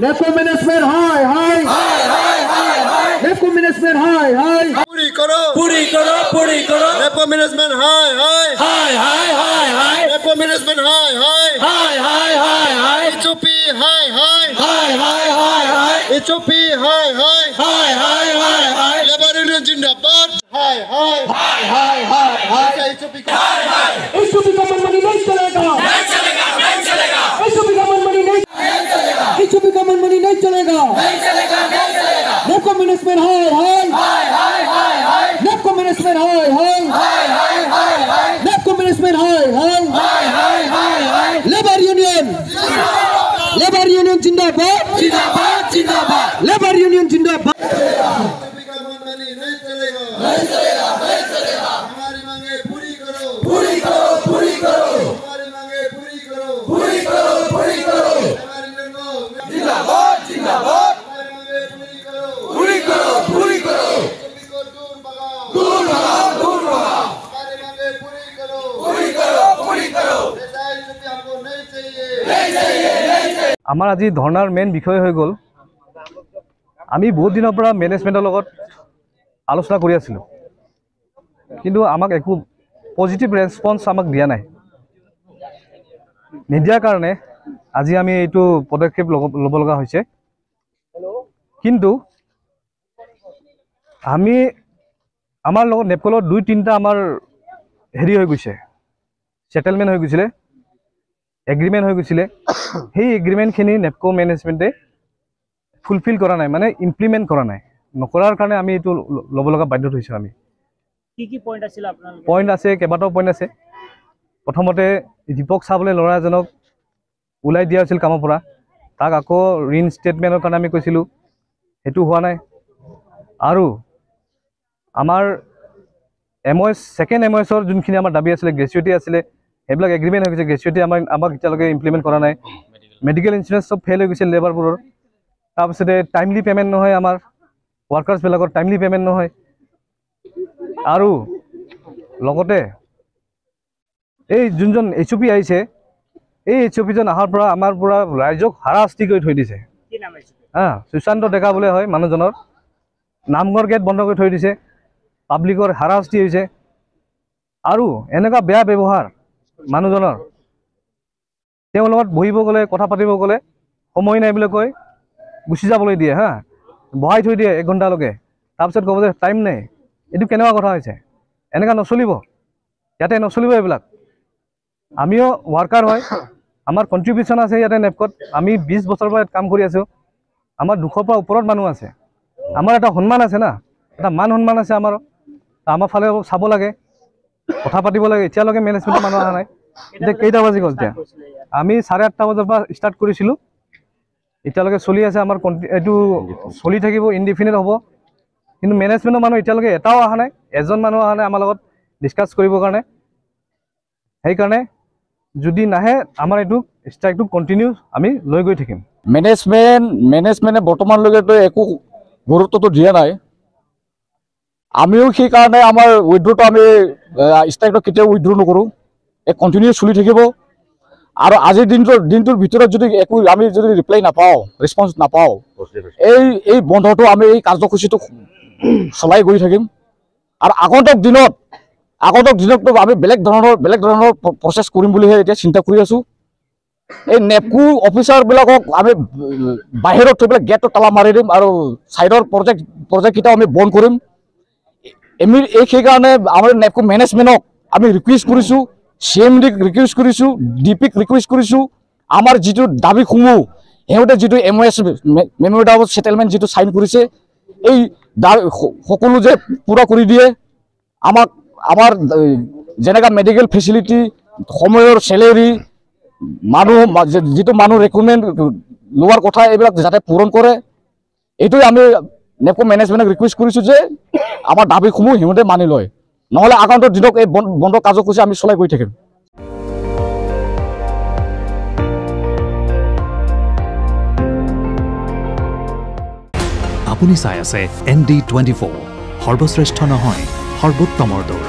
Nepco management hi. Nepco management hi. पूरी करो Nepco management hi. Nepco management hi. HOP hi. HOP hi. Labor Union Jindabad hi. HOP HOP का मनमानी नहीं चलेगा। HOP का मनमानी नहीं चलेगा। Nepco management hi. Nepco management hi. Nepco management hi. Labor Union Jindabad. Labor Union Jindabad। HOP का मनमानी नहीं चलेगा। हमारी मांगे पूरी करो। हमारी मांगे पूरी करो। हमारी निर्णय जिंदाबाद। हमारी मांगे पूरी करो। HOP को दूर भगाओ। हमारी मांगे पूरी करो। ऐसा HOP हमको नहीं चाहिए। আমাৰ আজি ধৰ্ণাৰ মেইন বিষয় হৈ গ'ল আমি বহুত দিনৰ পৰা মেনেজমেণ্টৰ লগত আলোচনা কৰি আছিলোঁ কিন্তু আমাক একো পজিটিভ ৰেছপন্স আমাক দিয়া নাই নিদিয়াৰ কাৰণে আজি আমি এইটো পদক্ষেপ ল'ব লগা হৈছে কিন্তু আমি আমাৰ লগত নেপকলত 2-3টা আমাৰ হেৰি হৈ গৈছে সেটেলমেন্ট হৈ গৈছিলে এগ্ৰিমেন্ট হৈ গৈছিলে সেই এগ্ৰিমেন্টখিনি নেপকো মেনেজমেন্টে ফুলফিল কৰা নাই মানে ইমপ্লিমেন্ট কৰা নাই নকৰাৰ কাৰণে আমি এইটো ল'ব লগা বাধ্য হৈছো আমি কি পইণ্ট আছিল আপোনালোকৰ পইণ্ট আছে কেইবাটাও পইণ্ট আছে প্ৰথমতে দীপক চাবলে ল'ৰা এজনক উলাই দিয়া হৈছিল কামৰ পৰা তাক আকৌ ৰিন ষ্টেটমেন্টৰ কাৰণে আমি কৈছিলো হেতু হোৱা নাই আৰু আমাৰ এমএস সেকেন্ড এমএসৰ যোনখিনি আমাৰ দাবী আছিল গ্ৰেচুইটি আছিল হেবিলাক এগ্ৰিমেন্ট হৈ গৈছে গ্ৰেচুইটি আমাক এতিয়ালৈকে ইমপ্লিমেন্ট কৰা নাই মেডিকেল ইন্সুৰেন্স সব ফেল হৈ গৈছে লেবাৰবোৰৰ তাৰপিছতে টাইমলি পেমেন্ট নহয় আমাৰ ওয়াৰ্কাৰ্স বিলাকৰ টাইমলি পেমেন্ট নহয় আৰু লগতে এই যোনজন এইচপি আহিছে এই এইচপি জন আহাৰ পৰা আমাৰ পৰা ৰাইজক হাৰাশাস্তি কৰি থৈ দিছে কি নাম আছে সুশান্ত ডেকা বলে হয় মানুহজনৰ নামঘৰ গেট বন্ধ কৰি থৈ দিছে পাব্লিকৰ হাৰাশাস্তি হৈছে আৰু এনেকা বেয়া ব্যৱহাৰ মানুহজনৰ তেওঁ লগত বহিব গলে কথা পাতিব গলে সময় নাই বুলি কয় গুছি যাবলৈ দিয়ে বহাই থৈ দিয়ে 1 ঘণ্টালৈকে তাৰপিছত ক'ব যে টাইম নাই এটো কেনেকুৱা কথা হৈছে এনেকা নচলিব ইয়াতে নচলিব এইবিলাক আমিও ওয়াৰ্কাৰ হয় আমাৰ কন্ট্ৰিবিউশন আছে ইয়াতে নেপকত আমি 20 বছৰৰ পৰা কাম কৰি আছো আমাৰ 200 পৰা ওপৰত মানুহ আছে আমাৰ এটা সন্মান আছে না এটা মান সন্মান আছে আমাৰ ফালে চাব লাগে কথা পাতিব লাগে এতিয়ালৈকে মেনেজমেন্ট মানুহ আহা নাই এতিয়া কেইটা বাজি গ'ল এতিয়া আমি 8:30 বজাৰ পৰা ষ্টাৰ্ট কৰিছিলো এতিয়ালৈকে চলি আছে আমাৰ এটো চলি থাকিব ইনডিফিনিট হ'ব কিন্তু মেনেজমেন্টৰ মানুহ এতিয়ালৈকে এটাও আহা নাই এজন মানুহ আহা নাই আমাৰ লগত ডিসকাস কৰিবৰ কাৰণে সেই কাৰণে যদি নাহে আমাৰ এটো ষ্ট্ৰাইকটো কন্টিনিউ আমি লৈ গৈ থাকিম মেনেজমেন্টে বৰ্তমানলৈকে একো গুৰুত্বটো দিয়া নাই আমিও সেই কাৰণে আমাৰ উইথড্ৰটো আমি ষ্ট্ৰাইকটো কেতিয়াও উইথড্ৰ নকৰো কন্টিনিউ চলি থাকিব আৰু আজিৰ দিনটোৰ ভিতৰত যদি একো আমি যদি ৰিপ্লাই নাপাওঁ ৰেসপন্স নাপাওঁ এই বন্ধটো আমি এই কাৰ্যসূচীটো চলাই গৈ থাকিম আৰু আগন্তুক দিনত আমি বেলেগ ধৰণৰ প্ৰচেছ কৰিম বুলিহে এতিয়া চিন্তা কৰি আছো এই নেপকো অফিচাৰ বিলাকক আমি বাহিৰত থৈ পেলাই গেটটো তালা মাৰি দিম আৰু সাইডৰ প্ৰজেক্ট কিটা আমি বন্ধ কৰিম সেই কাৰণে আমাৰ নেপকো মেনেজমেন্টক আমি ৰিকুৱেষ্ট কৰিছো সিএমডিক ৰিকুৱেষ্ট কৰিছো ডিপিক ৰিকুৱেষ্ট কৰিছো আমাৰ যেটো দাবী সমূহ হেউতে যেটো এমএস মেমোৰেন্ডাম অফ সেটেলমেন্ট যেটো সাইন কৰিছে এই সকলো যে পুৰা কৰি দিয়ে আমাৰ যেনেকা মেডিকেল ফেসিলিটি সময়ৰ স্যালাৰি মানুহ যেটো মানুহ ৰেকমেন্ড লোৱাৰ কথা এইবিলাক যাতে পূৰণ কৰে এইটোই আমি নেপকো মেনেজমেন্টক ৰিকুৱেষ্ট কৰিছো যে আমাৰ দাবী সমূহ হেউতে মানি লয় নহলে আগন্তুক দিনক এই বন্ধ কাৰ্যসূচী আমি চলাই গৈ থাকিম আপুনি চাই আছে ND24 সৰ্বশ্ৰেষ্ঠ নহয় সৰ্বোত্তমৰ দৌৰ